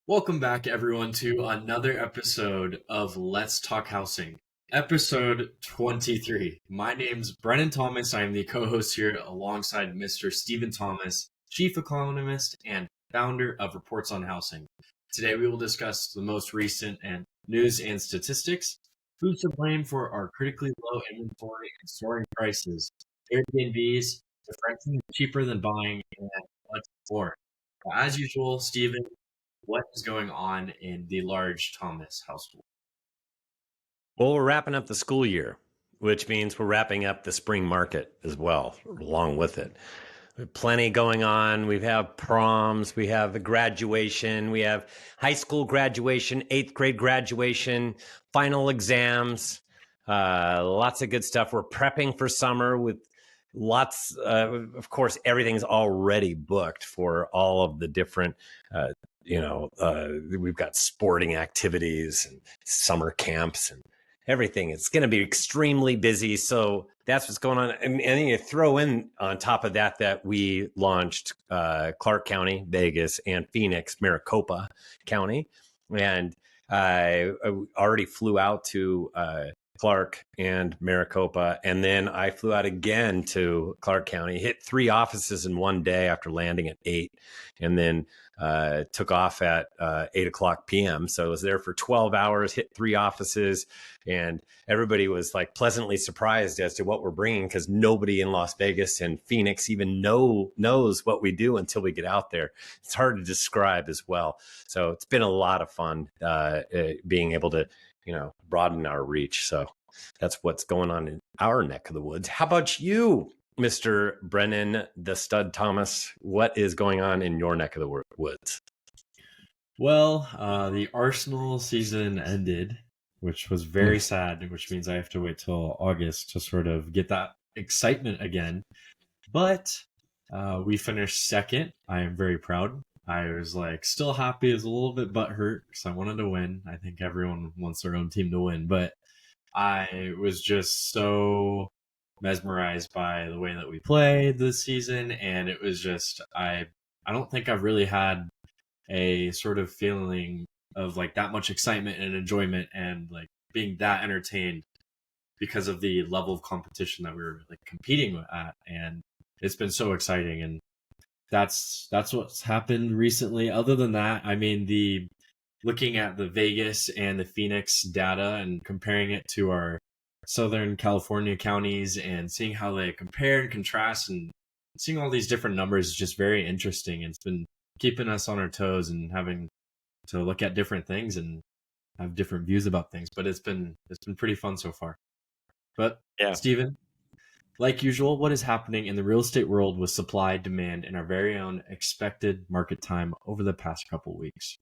Welcome back, everyone, to another episode of Let's Talk Housing, episode 23. My name's Brennan Thomas. I'm the co host here alongside Mr. Stephen Thomas, chief economist and founder of Reports on Housing. Today, we will discuss the most recent news and statistics, who's to blame for our critically low inventory and soaring prices, Airbnbs, if renting is cheaper than buying, and much more. As usual, Stephen, what is going on in the large Thomas household? Well, we're wrapping up the school year, which means we're wrapping up the spring market as well, along with it. We have plenty going on. We have proms, we have the graduation, we have high school graduation, 8th grade graduation, final exams, lots of good stuff. We're prepping for summer with lots, of course, everything's already booked for all of the different we've got sporting activities and summer camps and everything. It's going to be extremely busy. So that's what's going on. And you throw in on top of that we launched Clark County, Vegas, and Phoenix, Maricopa County. And I already flew out to Clark and Maricopa. And then I flew out again to Clark County, hit 3 offices in one day after landing at 8. And then took off at 8 o'clock p.m. So I was there for 12 hours, hit 3 offices, and everybody was like pleasantly surprised as to what we're bringing because nobody in Las Vegas and Phoenix even knows what we do until we get out there. It's hard to describe as well. So it's been a lot of fun being able to, broaden our reach. So that's what's going on in our neck of the woods. How about you, Mr. Brennan, the Stud Thomas? What is going on in your neck of the woods? Well, the Arsenal season ended, which was very sad, which means I have to wait till August to sort of get that excitement again. But we finished second. I am very proud. I was still happy. I was a little bit butthurt because I wanted to win. I think everyone wants their own team to win, but I was just so mesmerized by the way that we played this season, and it was just I don't think I've really had a sort of feeling of that much excitement and enjoyment and being that entertained because of the level of competition that we were competing at, and it's been so exciting. And that's what's happened recently. Other than that, I mean, looking at the Vegas and the Phoenix data and comparing it to our Southern California counties and seeing how they compare and contrast and seeing all these different numbers is just very interesting. It's been keeping us on our toes and having to look at different things and have different views about things. But it's been pretty fun so far. But yeah, Stephen, like usual, what is happening in the real estate world with supply, demand, and our very own expected market time over the past couple weeks?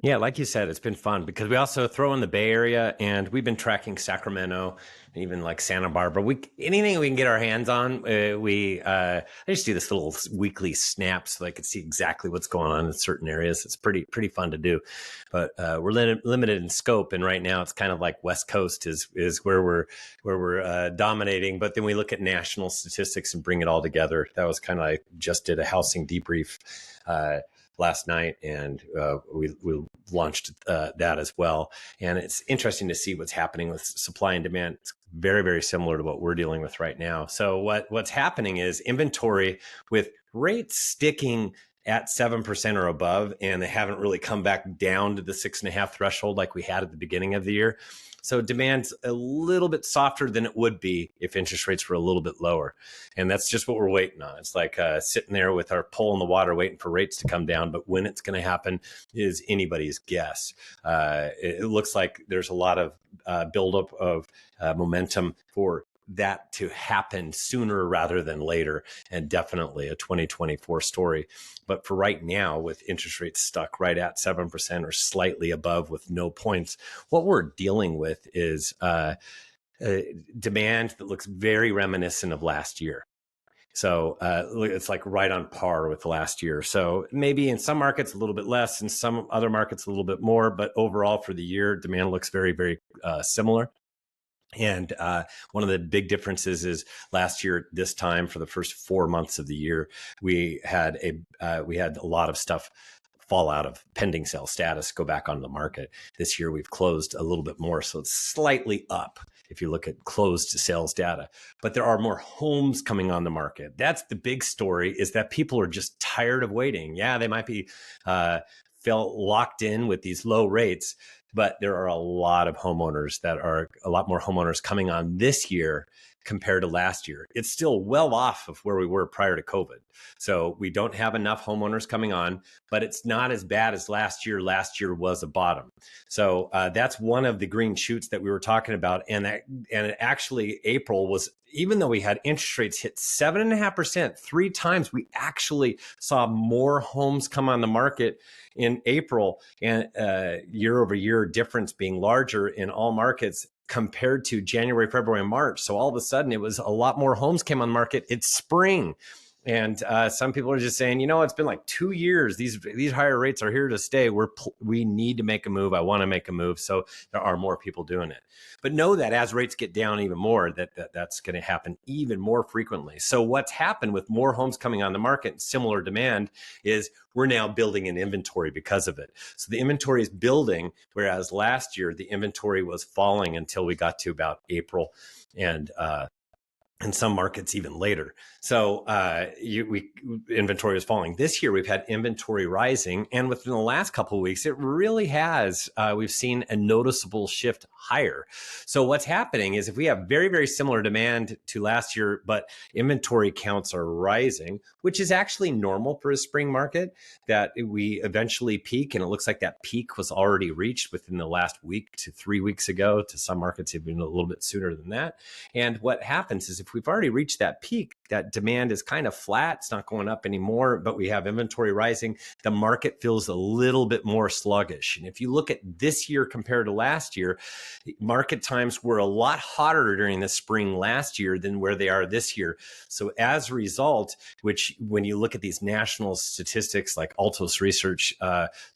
Yeah, like you said, it's been fun because we also throw in the Bay Area, and we've been tracking Sacramento, even like Santa Barbara. Anything we can get our hands on, I just do this little weekly snap so I can see exactly what's going on in certain areas. It's pretty fun to do, but we're limited in scope, and right now it's kind of like West Coast is where we're dominating. But then we look at national statistics and bring it all together. That was kind of I just did a housing debrief last night, and we launched that as well. And it's interesting to see what's happening with supply and demand. It's very, very similar to what we're dealing with right now. So what's happening is inventory with rates sticking at 7% or above, and they haven't really come back down to the 6.5 threshold like we had at the beginning of the year. So demand's a little bit softer than it would be if interest rates were a little bit lower. And that's just what we're waiting on. It's like sitting there with our pole in the water waiting for rates to come down. But when it's going to happen is anybody's guess. It looks like there's a lot of buildup of momentum for that to happen sooner rather than later, and definitely a 2024 story. But for right now, with interest rates stuck right at 7% or slightly above with no points, what we're dealing with is demand that looks very reminiscent of last year. So it's like right on par with last year. So maybe in some markets a little bit less, in some other markets a little bit more, but overall for the year, demand looks very, very similar. And one of the big differences is last year, this time for the first 4 months of the year, we had a lot of stuff fall out of pending sale status, go back onto the market. This year we've closed a little bit more, so it's slightly up if you look at closed sales data. But there are more homes coming on the market. That's the big story, is that people are just tired of waiting. Yeah, they might be felt locked in with these low rates, but there are a lot of homeowners a lot more homeowners coming on this year compared to last year. It's still well off of where we were prior to COVID. So we don't have enough homeowners coming on, but it's not as bad as last year. Last year was a bottom. So that's one of the green shoots that we were talking about. And actually April was, even though we had interest rates hit 7.5%, 3 times, we actually saw more homes come on the market in April, and year over year difference being larger in all markets compared to January, February, and March. So all of a sudden it was a lot more homes came on the market. It's spring. And some people are just saying, it's been like 2 years. These higher rates are here to stay. We need to make a move. I want to make a move. So there are more people doing it. But know that as rates get down even more, that's going to happen even more frequently. So what's happened with more homes coming on the market, similar demand, is we're now building an inventory because of it. So the inventory is building, whereas last year the inventory was falling until we got to about April, and in some markets even later. So inventory is falling. This year we've had inventory rising, and within the last couple of weeks, it really has. We've seen a noticeable shift higher. So what's happening is, if we have very, very similar demand to last year, but inventory counts are rising, which is actually normal for a spring market, that we eventually peak, and it looks like that peak was already reached within the last week to 3 weeks ago. To some markets, even a little bit sooner than that. And what happens is, if we've already reached that peak, that demand is kind of flat. It's not going up anymore, but we have inventory rising. The market feels a little bit more sluggish. And if you look at this year compared to last year, market times were a lot hotter during the spring last year than where they are this year. So as a result, which when you look at these national statistics, like Altos Research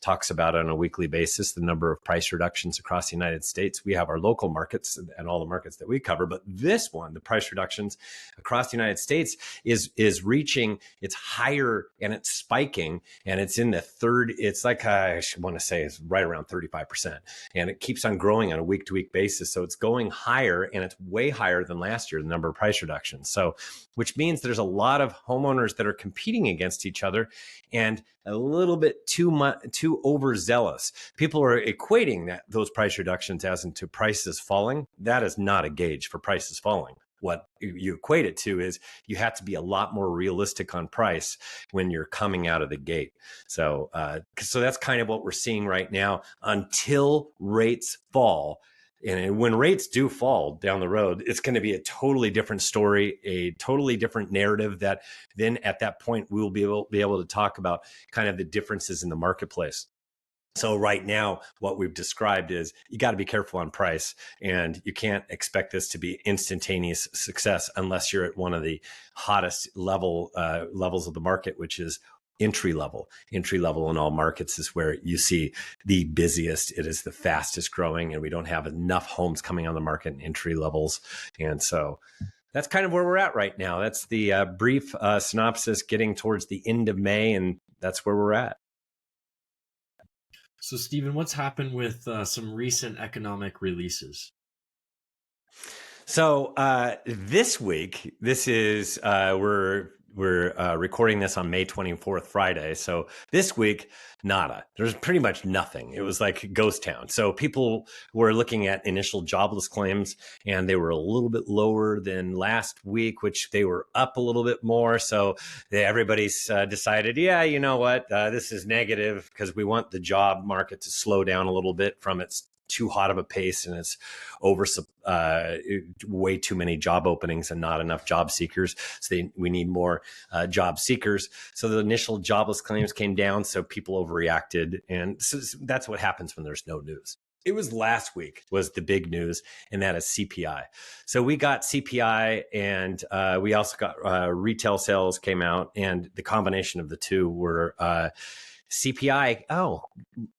talks about on a weekly basis, the number of price reductions across the United States. We have our local markets and all the markets that we cover, but this one, the price reductions across the United States, is reaching its higher, and it's spiking, and it's in the third. It's like, I want to say it's right around 35%, and it keeps on growing on a week-to-week basis. So it's going higher, and it's way higher than last year, the number of price reductions. So, which means there's a lot of homeowners that are competing against each other, and a little bit too overzealous. People are equating those price reductions as into prices falling. That is not a gauge for prices falling. What you equate it to is you have to be a lot more realistic on price when you're coming out of the gate. So that's kind of what we're seeing right now until rates fall. And when rates do fall down the road, it's going to be a totally different story, a totally different narrative, that then at that point, we'll be able to talk about kind of the differences in the marketplace. So right now, what we've described is you got to be careful on price, and you can't expect this to be instantaneous success unless you're at one of the hottest levels of the market, which is entry level. Entry level in all markets is where you see the busiest. It is the fastest growing, and we don't have enough homes coming on the market in entry levels. And so that's kind of where we're at right now. That's the brief synopsis, getting towards the end of May, and that's where we're at. So, Stephen, what's happened with some recent economic releases? So this week, this is we're recording this on May 24th, Friday. So this week, nada. There's pretty much nothing. It was like ghost town. So people were looking at initial jobless claims, and they were a little bit lower than last week, which they were up a little bit more. So everybody's decided, yeah, you know what, this is negative, because we want the job market to slow down a little bit from its too hot of a pace, and it's way too many job openings and not enough job seekers. So we need more job seekers. So the initial jobless claims came down, so people overreacted, and so that's what happens when there's no news. It was last week was the big news, and that is CPI. So we got CPI, and we also got retail sales came out, and the combination of the two were CPI,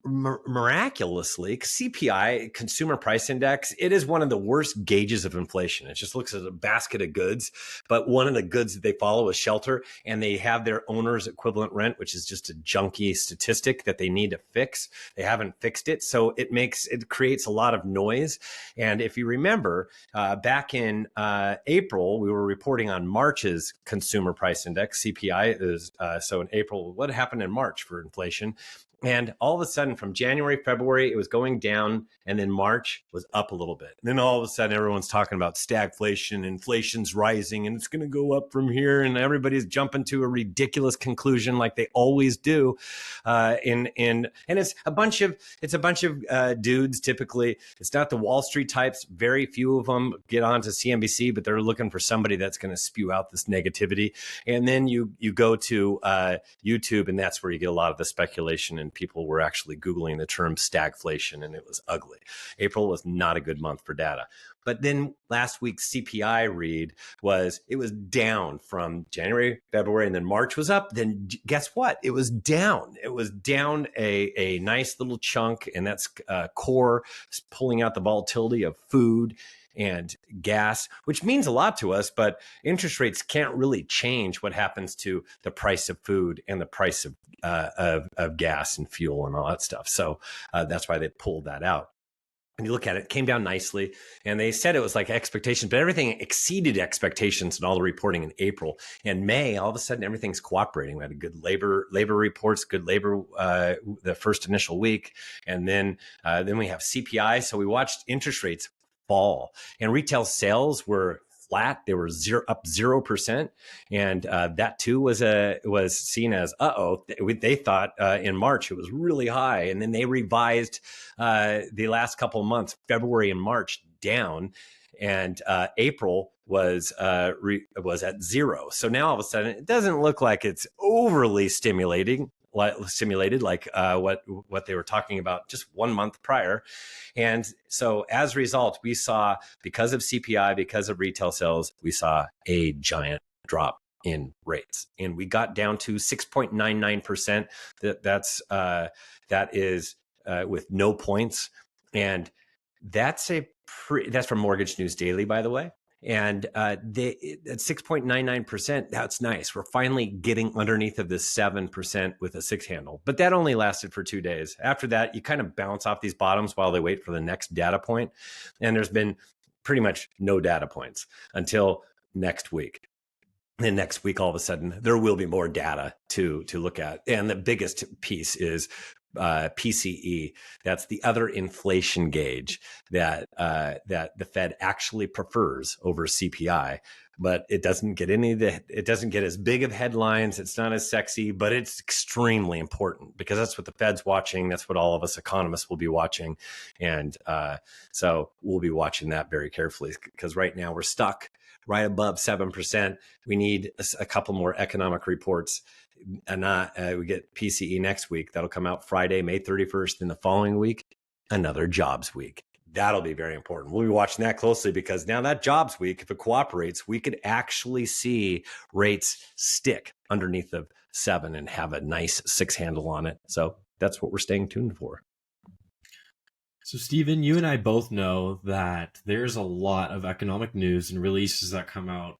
miraculously, CPI, Consumer Price Index, it is one of the worst gauges of inflation. It just looks at a basket of goods, but one of the goods that they follow is shelter, and they have their owner's equivalent rent, which is just a junky statistic that they need to fix. They haven't fixed it, so it creates a lot of noise. And if you remember, back in April, we were reporting on March's Consumer Price Index, CPI. So in April, what happened in March for inflation? And all of a sudden, from January, February, it was going down, and then March was up a little bit. And then all of a sudden, everyone's talking about stagflation, inflation's rising, and it's going to go up from here. And everybody's jumping to a ridiculous conclusion, like they always do. And it's a bunch of dudes. Typically, it's not the Wall Street types. Very few of them get onto CNBC, but they're looking for somebody that's going to spew out this negativity. And then you go to YouTube, and that's where you get a lot of the speculation. And people were actually Googling the term stagflation, and it was ugly. April was not a good month for data. But then last week's CPI read was down from January, February, and then March was up. Then guess what? It was down. It was down a nice little chunk, and that's core, pulling out the volatility of food and gas, which means a lot to us, but interest rates can't really change what happens to the price of food and the price of gas and fuel and all that stuff. So that's why they pulled that out. And you look at it, it came down nicely, and they said it was like expectations, but everything exceeded expectations in all the reporting in April. And May, all of a sudden, everything's cooperating. We had a good labor reports, good labor the first initial week, and then we have CPI. So we watched interest rates fall, and retail sales were flat. They were up 0%, and that too was seen as they thought in March it was really high, and then they revised the last couple of months, February and March, down, and April was at 0. So now all of a sudden it doesn't look like it's overly stimulated like what they were talking about just 1 month prior. And so as a result, we saw, because of CPI, because of retail sales, we saw a giant drop in rates, and we got down to 6.99%. That is with no points, and that's from Mortgage News Daily, by the way. And at 6.99%, that's nice. We're finally getting underneath of this 7% with a 6 handle. But that only lasted for 2 days. After that, you kind of bounce off these bottoms while they wait for the next data point. And there's been pretty much no data points until next week. And next week, all of a sudden, there will be more data to look at. And the biggest piece is PCE. That's the other inflation gauge that the Fed actually prefers over CPI, but it doesn't get it doesn't get as big of headlines. It's not as sexy, but it's extremely important because that's what the Fed's watching. That's what all of us economists will be watching. And so we'll be watching that very carefully, because right now we're stuck right above 7%. We need a couple more economic reports. And we get PCE next week. That'll come out Friday, May 31st. And the following week, another jobs week. That'll be very important. We'll be watching that closely, because now that jobs week, if it cooperates, we could actually see rates stick underneath of 7 and have a nice 6 handle on it. So that's what we're staying tuned for. So, Stephen, you and I both know that there's a lot of economic news and releases that come out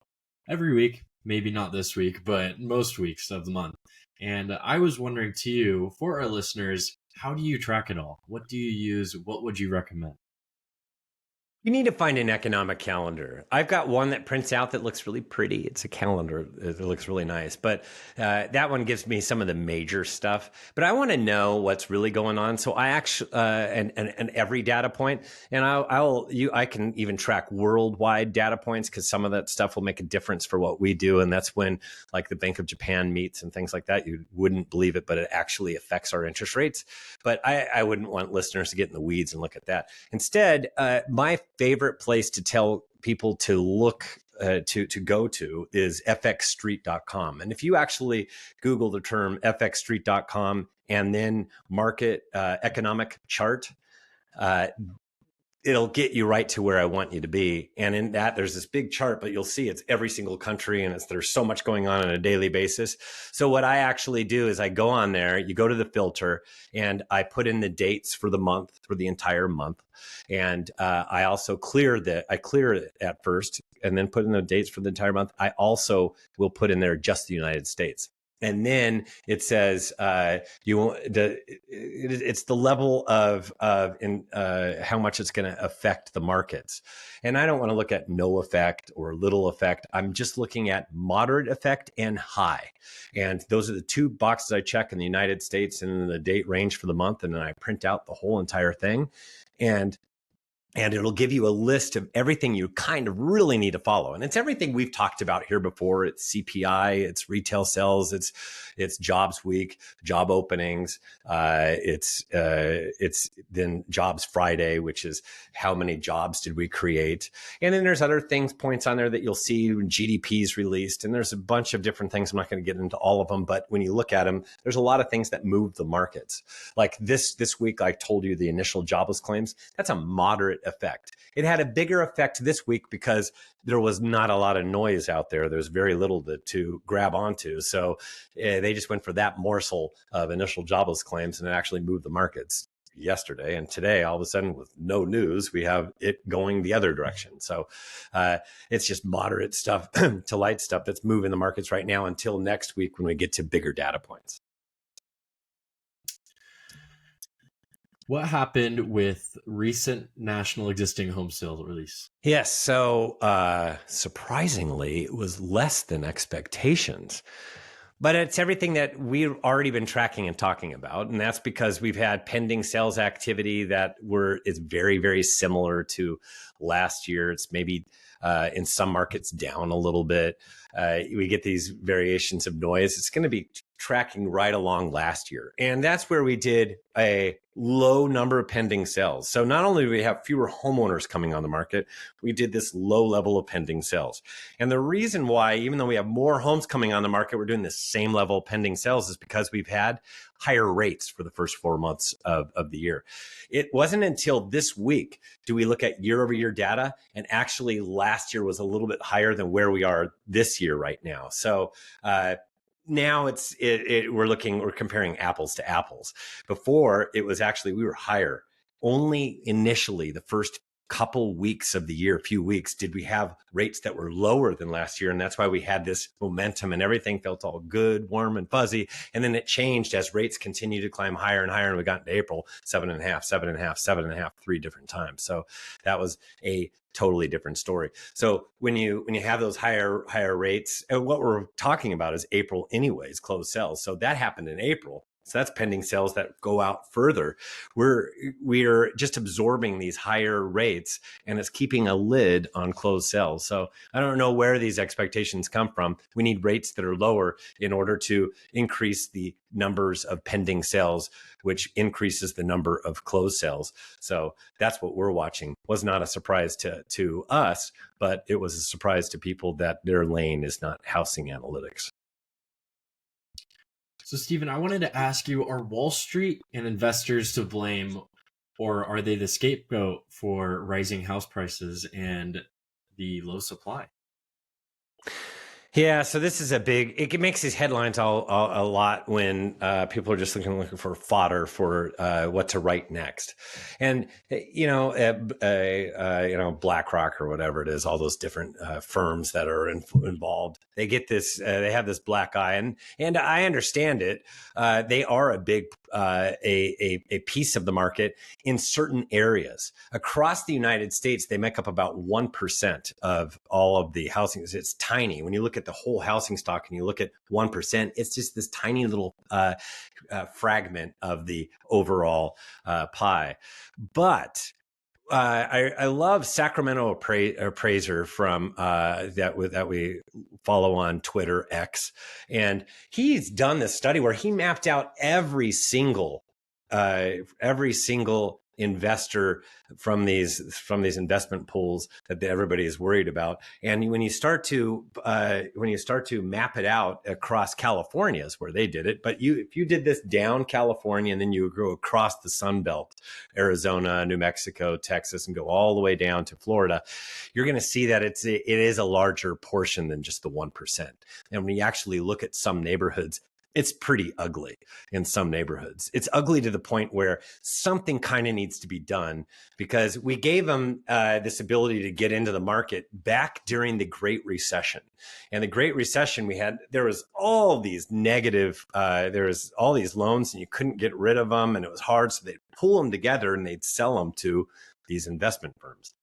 every week. Maybe not this week, but most weeks of the month. And I was wondering to you, for our listeners, how do you track it all? What do you use? What would you recommend? You need to find an economic calendar. I've got one that prints out that looks really pretty. It's a calendar. It looks really nice. But that one gives me some of the major stuff. But I want to know what's really going on. So I actually, and every data point, and I can even track worldwide data points, because some of that stuff will make a difference for what we do. And that's when, like, the Bank of Japan meets and things like that. You wouldn't believe it, but it actually affects our interest rates. But I wouldn't want listeners to get in the weeds and look at that. Instead, my favorite place to tell people to look to go to is fxstreet.com. And if you actually Google the term fxstreet.com and then market economic chart, it'll get you right to where I want you to be. And in that, there's this big chart, but you'll see it's every single country, and there's so much going on a daily basis. So what I actually do is I go on there, you go to the filter, and I put in the dates for the month, for the entire month. And I also clear it at first and then put in the dates for the entire month. I also will put in there just the United States. And then it says it's the level of how much it's going to affect the markets. And I don't want to look at no effect or little effect. I'm just looking at moderate effect and high. And those are the two boxes I check in the United States and the date range for the month. And then I print out the whole entire thing. And it'll give you a list of everything you kind of really need to follow. And it's everything we've talked about here before. It's CPI, it's retail sales, it's jobs week, job openings. It's then jobs Friday, which is how many jobs did we create. And then there's other things, points on there that you'll see when GDP's released. And there's a bunch of different things. I'm not going to get into all of them, but when you look at them, there's a lot of things that move the markets. Like this week, I told you the initial jobless claims, that's a moderate effect. It had a bigger effect this week because there was not a lot of noise out there. There's very little to grab onto. So they just went for that morsel of initial jobless claims, and it actually moved the markets yesterday. And today, all of a sudden, with no news, we have it going the other direction. So it's just moderate stuff to light stuff that's moving the markets right now until next week when we get to bigger data points. What happened with recent national existing home sales release? Yes. So surprisingly, it was less than expectations. But it's everything that we've already been tracking and talking about. And that's because we've had pending sales activity that is very, very similar to last year. It's maybe in some markets down a little bit. We get these variations of noise. It's going to be tracking right along last year. And that's where we did a low number of pending sales. So not only do we have fewer homeowners coming on the market, we did this low level of pending sales. And the reason why, even though we have more homes coming on the market, we're doing the same level of pending sales is because we've had higher rates for the first 4 months of the year. It wasn't until this week do we look at year over year data, and actually last year was a little bit higher than where we are this year right now. So now we're comparing apples to apples. Before, it was actually, we were higher. Only initially, the first couple weeks of the year, few weeks, did we have rates that were lower than last year. And that's why we had this momentum and everything felt all good, warm and fuzzy. And then it changed as rates continued to climb higher and higher. And we got into April, 7.5, 7.5, 7.5, 3 different times. So that was a totally different story. So when you have those higher rates, and what we're talking about is April anyways, closed sales. So that happened in April. So that's pending sales that go out further. We're just absorbing these higher rates, and it's keeping a lid on closed sales. So I don't know where these expectations come from. We need rates that are lower in order to increase the numbers of pending sales, which increases the number of closed sales. So that's what we're watching. Was not a surprise to us, but it was a surprise to people that their lane is not housing analytics. So, Stephen, I wanted to ask you, are Wall Street and investors to blame, or are they the scapegoat for rising house prices and the low supply? Yeah, so this is it makes these headlines a lot when people are just looking for fodder for what to write next. And, BlackRock or whatever it is, all those different firms that are involved, they get this, they have this black eye. And I understand it. They are a big, a piece of the market in certain areas. Across the United States, they make up about 1% of all of the housing. It's tiny. When you look at the whole housing stock and you look at 1%, it's just this tiny little fragment of the overall pie. But I love Sacramento appraiser from that we follow on Twitter X, and he's done this study where he mapped out every single investor from these investment pools that everybody is worried about. And when you start to map it out across California is where they did it, but if you did this down California and then you go across the Sun Belt, Arizona, New Mexico, Texas, and go all the way down to Florida, you're going to see that it is a larger portion than just the 1%. And when you actually look at some neighborhoods, it's pretty ugly in some neighborhoods. It's ugly to the point where something kind of needs to be done, because we gave them this ability to get into the market back during the Great Recession. And the Great Recession, there was all these negative, there was all these loans and you couldn't get rid of them and it was hard. So they'd pull them together and they'd sell them to these investment firms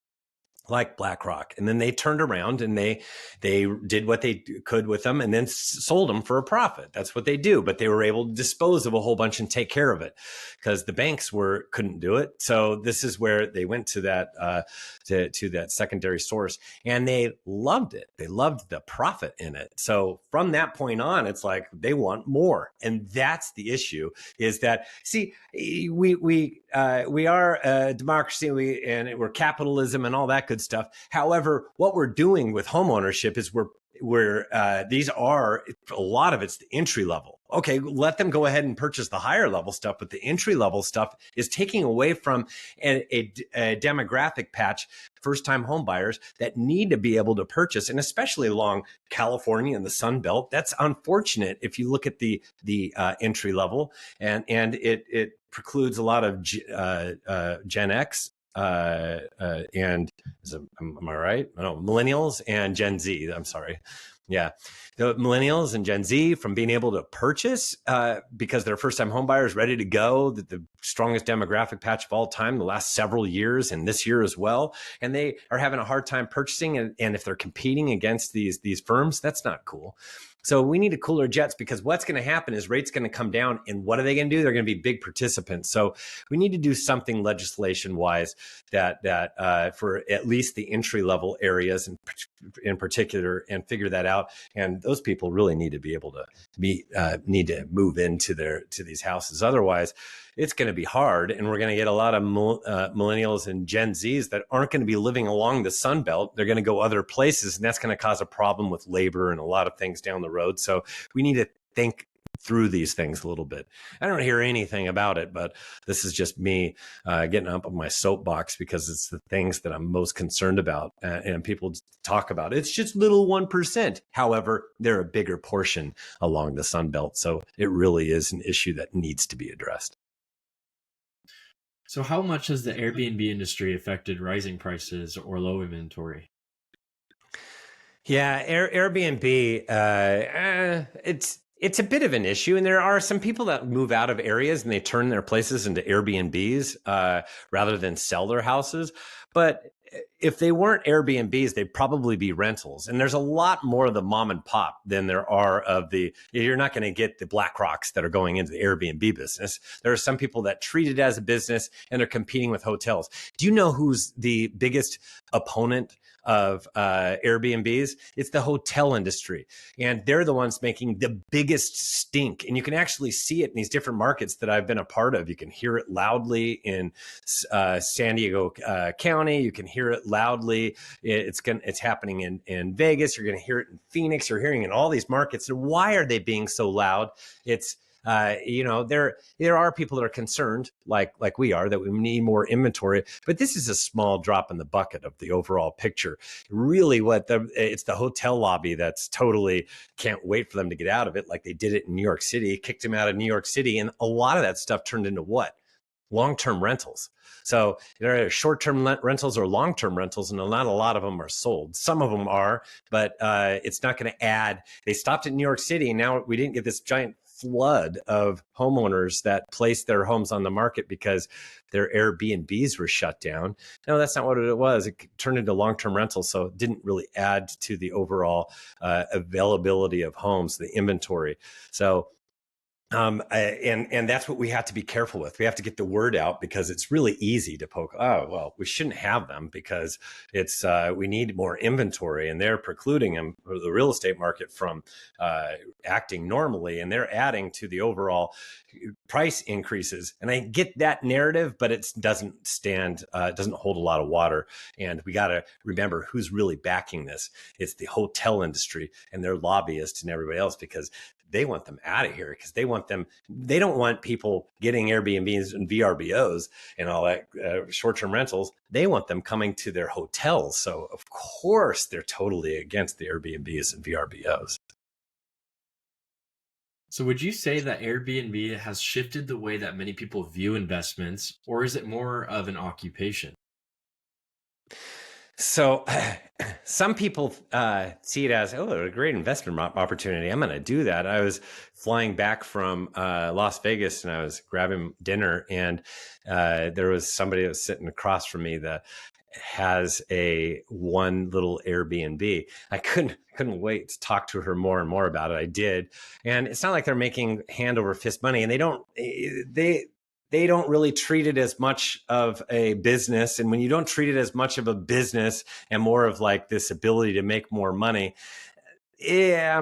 like BlackRock. And then they turned around and they did what they could with them and then sold them for a profit. That's what they do. But they were able to dispose of a whole bunch and take care of it because the banks couldn't do it. So this is where they went to that to that secondary source, and they loved it. They loved the profit in it. So from that point on, it's like they want more. And that's the issue, is that, see, we are a democracy and we're capitalism and all that good stuff. However, what we're doing with homeownership is these are, a lot of it's the entry level. Okay, let them go ahead and purchase the higher level stuff, but the entry level stuff is taking away from a demographic patch, first time home buyers that need to be able to purchase, and especially along California and the Sun Belt. That's unfortunate if you look at the entry level, and it precludes a lot of Gen X and am I right? No, millennials and Gen Z. I'm sorry. Yeah. The millennials and Gen Z from being able to purchase because they're first-time home buyers ready to go, the strongest demographic patch of all time, the last several years and this year as well. And they are having a hard time purchasing. And if they're competing against these firms, that's not cool. So we need to cool our jets, because what's going to happen is rates going to come down. And what are they going to do? They're going to be big participants. So we need to do something legislation-wise that for at least the entry-level areas in particular, and figure that out. And those people really need to be able to need to move into these houses. Otherwise, it's going to be hard, and we're going to get a lot of millennials and Gen Zs that aren't going to be living along the Sun Belt. They're going to go other places, and that's going to cause a problem with labor and a lot of things down the road. So we need to think through these things a little bit. I don't hear anything about it, but this is just me getting up on my soapbox because it's the things that I'm most concerned about. And people talk about it's just little 1%. However, they're a bigger portion along the Sun Belt. So it really is an issue that needs to be addressed. So how much has the Airbnb industry affected rising prices or low inventory? Yeah, Airbnb, it's a bit of an issue, and there are some people that move out of areas and they turn their places into Airbnbs rather than sell their houses. But if they weren't Airbnbs, they'd probably be rentals. And there's a lot more of the mom and pop than there are of you're not going to get the BlackRocks that are going into the Airbnb business. There are some people that treat it as a business and they're competing with hotels. Do you know who's the biggest opponent of Airbnbs? It's the hotel industry. And they're the ones making the biggest stink. And you can actually see it in these different markets that I've been a part of. You can hear it loudly in San Diego County. You can hear it loudly. It's happening in Vegas. You're going to hear it in Phoenix. You're hearing it in all these markets. And why are they being so loud? It's there are people that are concerned, like we are, that we need more inventory, but this is a small drop in the bucket of the overall picture. Really, it's the hotel lobby that's totally can't wait for them to get out of it, like they did it in New York City, kicked them out of New York City, and a lot of that stuff turned into what? Long-term rentals. So there are short-term rentals or long-term rentals, and not a lot of them are sold. Some of them are, but it's not going to add. They stopped at New York City, and now we didn't get this giant flood of homeowners that placed their homes on the market because their Airbnbs were shut down. No, that's not what it was. It turned into long-term rentals, so it didn't really add to the overall availability of homes, the inventory. So And that's what we have to be careful with. We have to get the word out because it's really easy to poke. Oh, well, we shouldn't have them because it's we need more inventory, and they're precluding them, the real estate market, from acting normally, and they're adding to the overall price increases. And I get that narrative, but it doesn't stand, doesn't hold a lot of water. And we got to remember who's really backing this. It's the hotel industry and their lobbyists and everybody else, because they want them out of here, because they don't want people getting Airbnbs and VRBOs and all that short-term rentals. They want them coming to their hotels. So of course they're totally against the Airbnbs and VRBOs. So, would you say that Airbnb has shifted the way that many people view investments, or is it more of an occupation? So some people see it as, oh, a great investment opportunity. I'm going to do that. I was flying back from Las Vegas and I was grabbing dinner, and there was somebody that was sitting across from me that has a one little Airbnb. I couldn't wait to talk to her more and more about it. I did. And it's not like they're making hand over fist money, and they don't really treat it as much of a business. And when you don't treat it as much of a business and more of like this ability to make more money, yeah,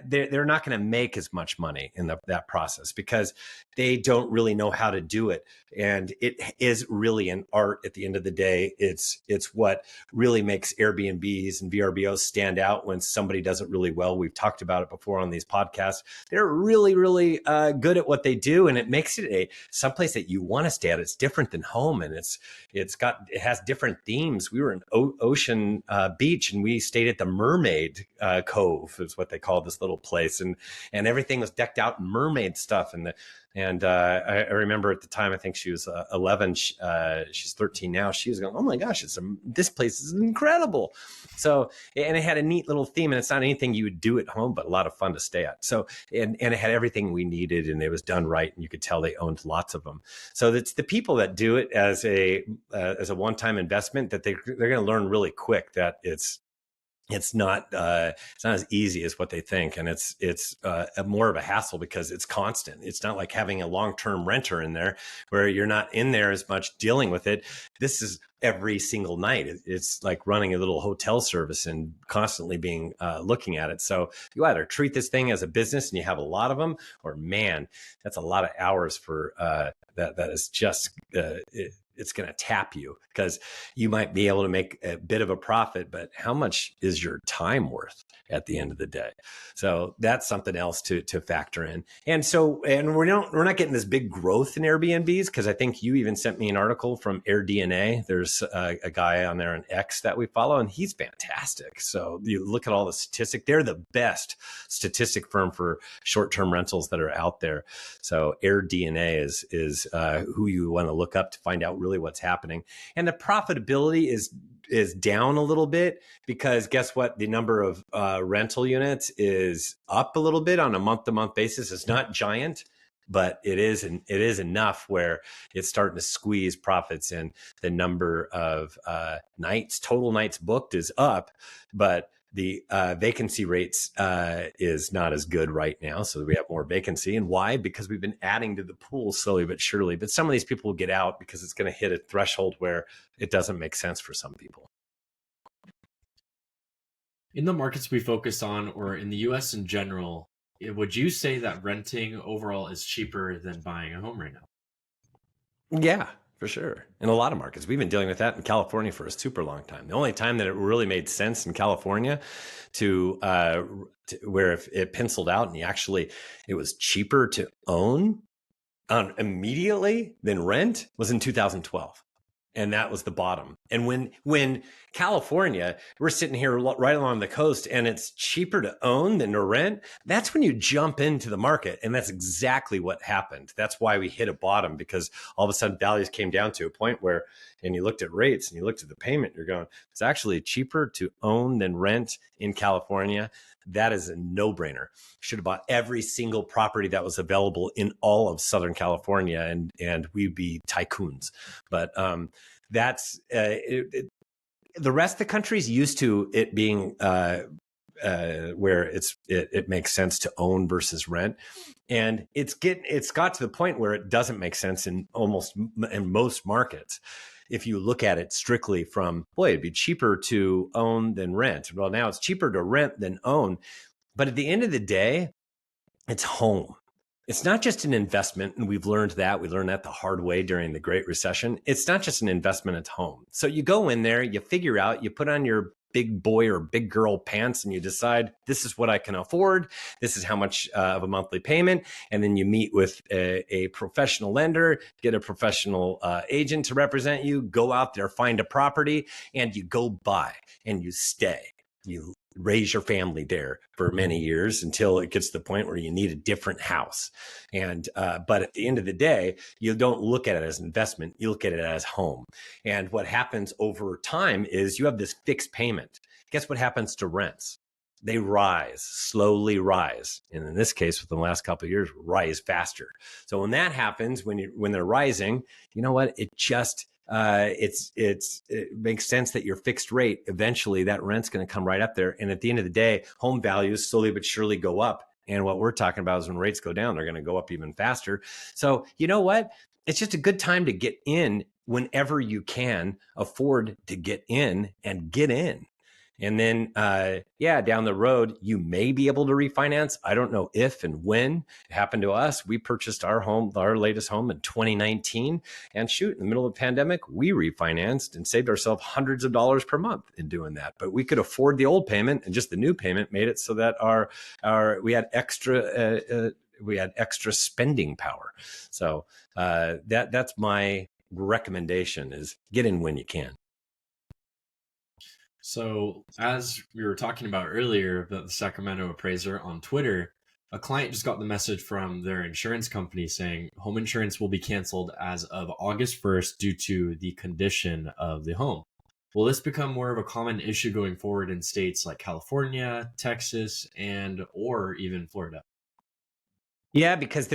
they're not going to make as much money in that process because they don't really know how to do it. And it is really an art at the end of the day. It's what really makes Airbnbs and VRBOs stand out when somebody does it really well. We've talked about it before on these podcasts. They're really, really good at what they do, and it makes it a someplace that you want to stay at. It's different than home, and it has different themes. We were in Ocean Beach, and we stayed at the Mermaid Cove, is what they call this little place, and everything was decked out in mermaid stuff. And I remember at the time, I think she was 11. She's 13 now. She was going, "Oh my gosh, this place is incredible." So, and it had a neat little theme, and it's not anything you would do at home, but a lot of fun to stay at. So, and it had everything we needed, and it was done right, and you could tell they owned lots of them. So it's the people that do it as a one-time investment that they're going to learn really quick that it's not as easy as what they think, and it's more of a hassle because it's constant. It's not like having a long-term renter in there where you're not in there as much dealing with it. This is every single night. It's like running a little hotel service and constantly being looking at it. So you either treat this thing as a business and you have a lot of them, or man, that's a lot of hours for that is just it's going to tap you, because you might be able to make a bit of a profit, but how much is your time worth at the end of the day? So that's something else to factor in. And we're not getting this big growth in Airbnbs, because I think you even sent me an article from AirDNA. There's a guy on there on X that we follow, and he's fantastic. So you look at all the statistics; they're the best statistic firm for short-term rentals that are out there. So AirDNA is who you want to look up to find out really what's happening. And the profitability is down a little bit, because guess what? The number of rental units is up a little bit on a month-to-month basis. It's not giant, but it is enough where it's starting to squeeze profits, and the number of total nights booked is up, but the vacancy rates is not as good right now. So we have more vacancy. And why? Because we've been adding to the pool slowly but surely. But some of these people will get out because it's going to hit a threshold where it doesn't make sense for some people. In the markets we focus on, or in the US in general, would you say that renting overall is cheaper than buying a home right now? Yeah, for sure. In a lot of markets. We've been dealing with that in California for a super long time. The only time that it really made sense in California to where if it penciled out and it was cheaper to own immediately than rent was in 2012. And that was the bottom. And when California, we're sitting here right along the coast, and it's cheaper to own than to rent, that's when you jump into the market. And that's exactly what happened. That's why we hit a bottom, because all of a sudden values came down to a point where, and you looked at rates and you looked at the payment, you're going, it's actually cheaper to own than rent in California. That is a no-brainer. Should have bought every single property that was available in all of Southern California, and we'd be tycoons. But that's the rest of the country's used to it being where it makes sense to own versus rent. And it's got to the point where it doesn't make sense in most markets. If you look at it strictly from, boy, it'd be cheaper to own than rent. Well, now it's cheaper to rent than own. But at the end of the day, it's home. It's not just an investment. And we learned that the hard way during the Great Recession. It's not just an investment, it's home. So you go in there, you figure out, you put on your big boy or big girl pants and you decide, this is what I can afford. This is how much of a monthly payment. And then you meet with a professional lender, get a professional agent to represent you, go out there, find a property, and you go buy and you stay. You raise your family there for many years until it gets to the point where you need a different house. And but at the end of the day, you don't look at it as an investment. You look at it as home. And what happens over time is you have this fixed payment. Guess what happens to rents? They rise, slowly rise. And in this case, within the last couple of years, rise faster. So when that happens, when they're rising, you know what? It just it makes sense that your fixed rate, eventually that rent's going to come right up there. And at the end of the day, home values slowly but surely go up. And what we're talking about is when rates go down, they're going to go up even faster. So you know what? It's just a good time to get in whenever you can afford to get in and get in. And then, down the road, you may be able to refinance. I don't know if and when. It happened to us. We purchased our latest home in 2019. And shoot, in the middle of the pandemic, we refinanced and saved ourselves hundreds of dollars per month in doing that. But we could afford the old payment, and just the new payment made it so that we had extra spending power. So that's my recommendation: is get in when you can. So, as we were talking about earlier about the Sacramento appraiser on Twitter, a client just got the message from their insurance company saying home insurance will be canceled as of August 1st due to the condition of the home. Will this become more of a common issue going forward in states like California, Texas, and or even Florida? Yeah, because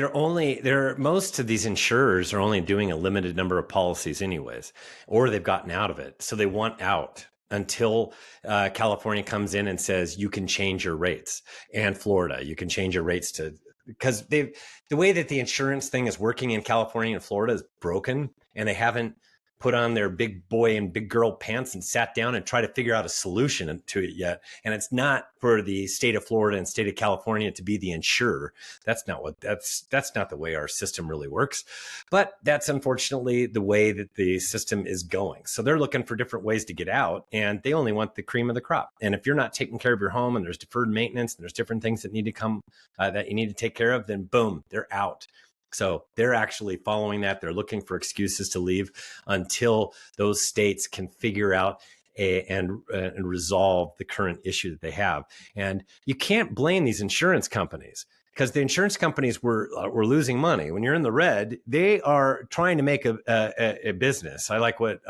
most of these insurers are only doing a limited number of policies anyways, or they've gotten out of it. So they want out until California comes in and says, you can change your rates, and Florida, you can change your rates because the way that the insurance thing is working in California and Florida is broken, and they haven't put on their big boy and big girl pants and sat down and try to figure out a solution to it yet. And it's not for the state of Florida and state of California to be the insurer. That's not the way our system really works. But that's unfortunately the way that the system is going. So they're looking for different ways to get out, and they only want the cream of the crop. And if you're not taking care of your home, and there's deferred maintenance, and there's different things that need to come that you need to take care of, then boom, they're out. So they're actually following that. They're looking for excuses to leave until those states can figure out and resolve the current issue that they have. And you can't blame these insurance companies, because the insurance companies were losing money. When you're in the red, they are trying to make a business. I like what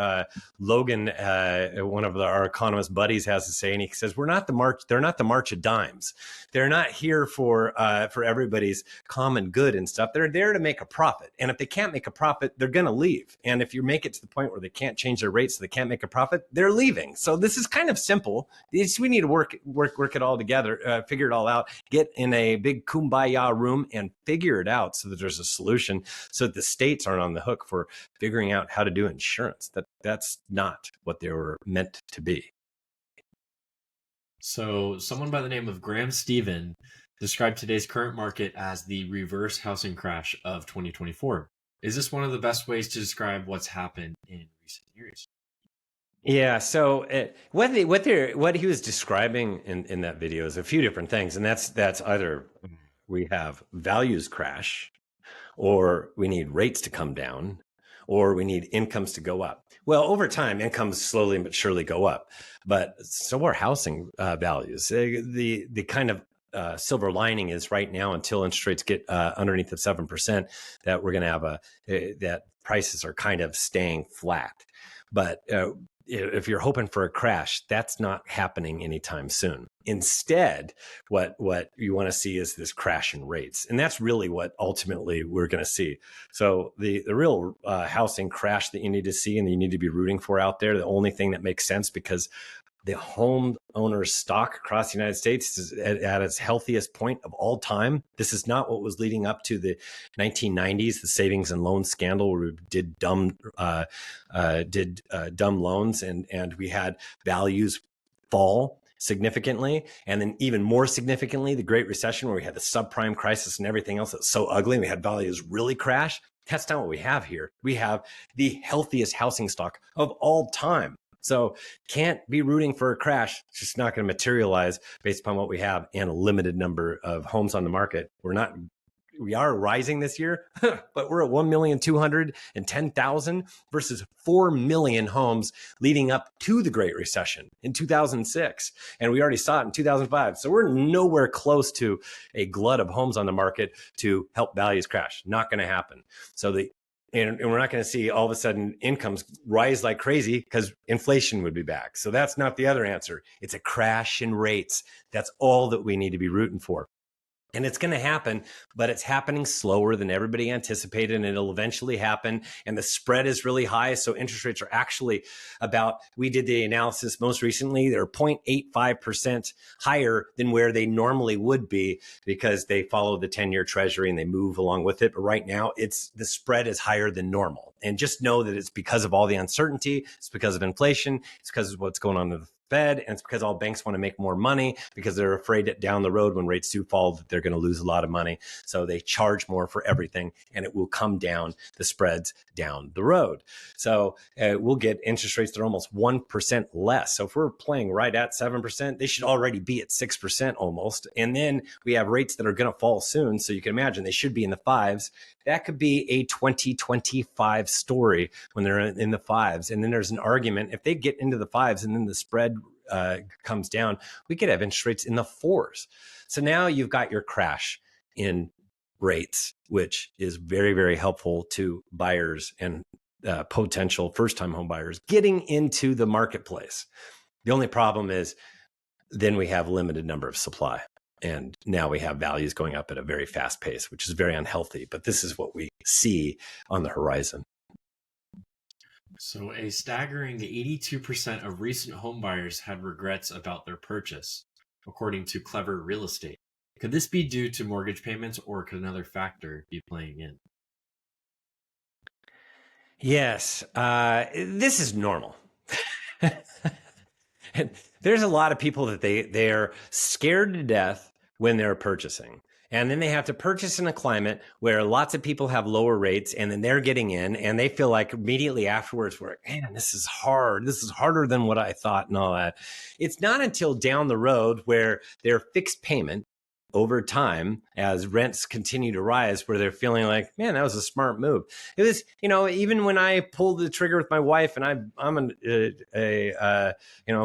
Logan, one of our economist buddies, has to say, and he says, they're not the march of dimes. They're not here for everybody's common good and stuff. They're there to make a profit. And if they can't make a profit, they're going to leave. And if you make it to the point where they can't change their rates, so they can't make a profit, they're leaving. So this is kind of simple. We need to work it all together, figure it all out, get in a big kumbaya room and figure it out so that there's a solution, so that the states aren't on the hook for figuring out how to do insurance. That's not what they were meant to be. So, someone by the name of Graham Stephen described today's current market as the reverse housing crash of 2024. Is this one of the best ways to describe what's happened in recent years? Yeah. So what he was describing in that video is a few different things, and that's either we have values crash, or we need rates to come down, or we need incomes to go up. Well, over time, incomes slowly but surely go up, but so are housing values. The kind of silver lining is right now, until interest rates get underneath the 7%, that we're going to have that prices are kind of staying flat. But if you're hoping for a crash, that's not happening anytime soon. Instead, what you want to see is this crash in rates. And that's really what ultimately we're going to see. So the real housing crash that you need to see and that you need to be rooting for out there, the only thing that makes sense, because the homeowner stock across the United States is at its healthiest point of all time. This is not what was leading up to the 1990s, the savings and loan scandal, where we did dumb loans, and we had values fall significantly. And then even more significantly, the Great Recession, where we had the subprime crisis and everything else that's so ugly, and we had values really crash. That's not what we have here. We have the healthiest housing stock of all time. So can't be rooting for a crash. It's just not going to materialize based upon what we have and a limited number of homes on the market. We are rising this year, but we're at 1,210,000 versus 4 million homes leading up to the Great Recession in 2006. And we already saw it in 2005. So we're nowhere close to a glut of homes on the market to help values crash. Not going to happen. So and we're not going to see all of a sudden incomes rise like crazy because inflation would be back. So that's not the other answer. It's a crash in rates. That's all that we need to be rooting for. And it's going to happen, but it's happening slower than everybody anticipated, and it'll eventually happen. And the spread is really high. So interest rates are actually we did the analysis most recently, they're 0.85% higher than where they normally would be because they follow the 10-year treasury and they move along with it. But right now, the spread is higher than normal. And just know that it's because of all the uncertainty. It's because of inflation. It's because of what's going on with the Fed, and it's because all banks want to make more money because they're afraid that down the road when rates do fall that they're going to lose a lot of money. So they charge more for everything, and it will come down the spreads down the road. So we'll get interest rates that are almost 1% less. So if we're playing right at 7%, they should already be at 6% almost. And then we have rates that are going to fall soon. So you can imagine they should be in the fives. That could be a 2025 story when they're in the fives. And then there's an argument if they get into the fives and then the spread comes down, we could have interest rates in the fours. So now you've got your crash in rates, which is very, very helpful to buyers and potential first-time home buyers getting into the marketplace. The only problem is then we have limited number of supply. And now we have values going up at a very fast pace, which is very unhealthy. But this is what we see on the horizon. So a staggering 82% of recent homebuyers had regrets about their purchase, according to Clever Real Estate. Could this be due to mortgage payments, or could another factor be playing in? Yes, this is normal. And there's a lot of people that they're scared to death when they're purchasing. And then they have to purchase in a climate where lots of people have lower rates, and then they're getting in and they feel like immediately afterwards, we're like, man, this is hard. This is harder than what I thought and all that. It's not until down the road where their fixed payment over time as rents continue to rise where they're feeling like, man, that was a smart move. It was, even when I pulled the trigger with my wife, and I'm a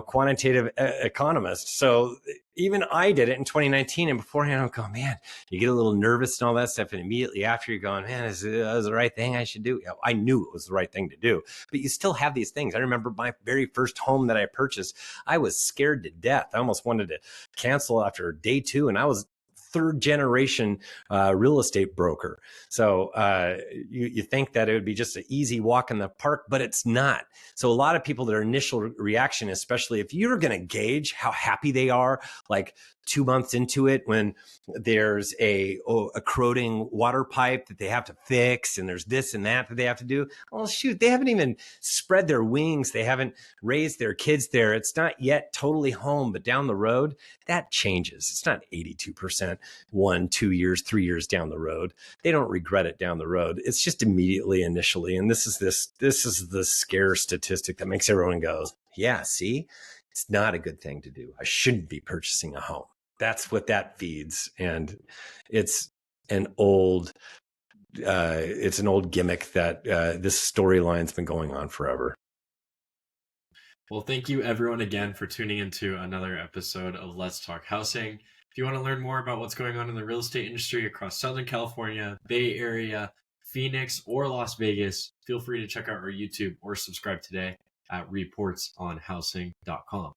quantitative economist. So even I did it in 2019, and beforehand I'm going, man, you get a little nervous and all that stuff. And immediately after you're going, man, is that the right thing I should do? I knew it was the right thing to do, but you still have these things. I remember my very first home that I purchased, I was scared to death. I almost wanted to cancel after day 2. And I was third generation real estate broker. So you think that it would be just an easy walk in the park, but it's not. So a lot of people, their initial reaction, especially if you're going to gauge how happy they are, like 2 months into it, when there's a corroding water pipe that they have to fix, and there's this and that they have to do. Well, shoot, they haven't even spread their wings. They haven't raised their kids there. It's not yet totally home, but down the road, that changes. It's not 82% 1, 2 years, 3 years down the road. They don't regret it down the road. It's just immediately initially. And this is the scare statistic that makes everyone go, yeah, see, it's not a good thing to do. I shouldn't be purchasing a home. That's what that feeds. And it's an old gimmick that this storyline's been going on forever. Well, thank you everyone again for tuning into another episode of Let's Talk Housing. If you want to learn more about what's going on in the real estate industry across Southern California, Bay Area, Phoenix, or Las Vegas, feel free to check out our YouTube or subscribe today at reportsonhousing.com.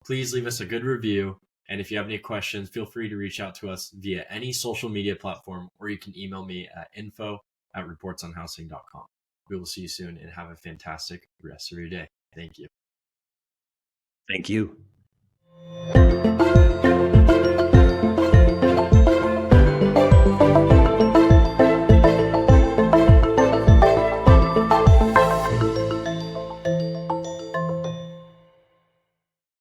Please leave us a good review. And if you have any questions, feel free to reach out to us via any social media platform, or you can email me at info@reportsonhousing.com. We will see you soon, and have a fantastic rest of your day. Thank you. Thank you.